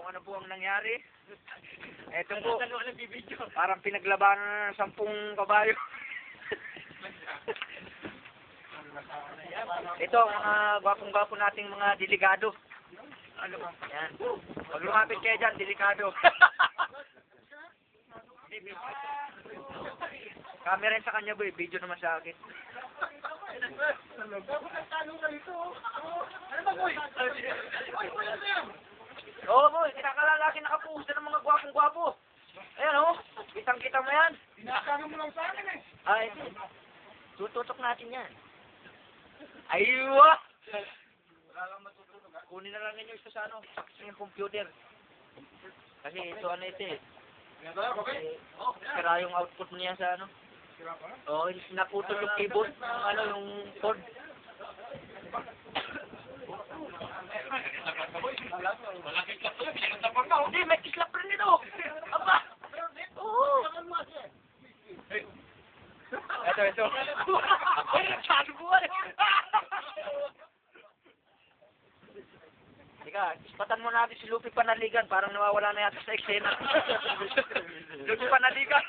kung ano po ang nangyari. Eto po, parang pinaglabanan ng 10 kabayo. Ito ang mga gwapong-gwapo nating mga delikado. Ano ba? Yan. Pag lumapit kayo dyan, delikado. Camera sa kanya boy, video naman sa akin. Oo boy, kinakalalaki nakapusta ng mga gwapong-gwapo. Ayan oh, kitang-kita mo yan. Pinakaano mo lang sa akin eh. Ay, tututok natin yan. Aywa! Wala lang matutunog ah. Kunin na lang ninyo ito sa ano, yung computer. Kasi ito ano ito eh. Sira yung output niya sa ano. Oo, naputol yung keyboard, yung ano, yung cord. Hindi, may kislap rin ito. Aba! Oo! Ito. Sabi ko eh. Teka, ispatan mo natin si Lupi Panaligan. Parang nawawala na yata sa eksena. Lupi Panaligan.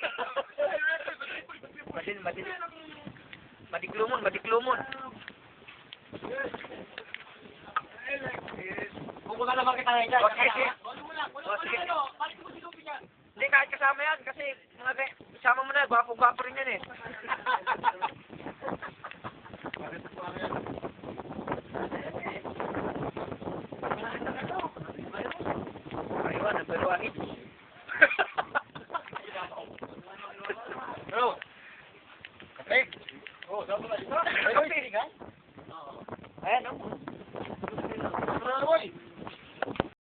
Madin. Madiklumon. Pupunta naman kita ngayon dyan. Sige. Hindi, kahit kasama yan. Kasi, kasama mo na, gwapo-gwapo rin yan eh. Aywan, nagbaluan eh.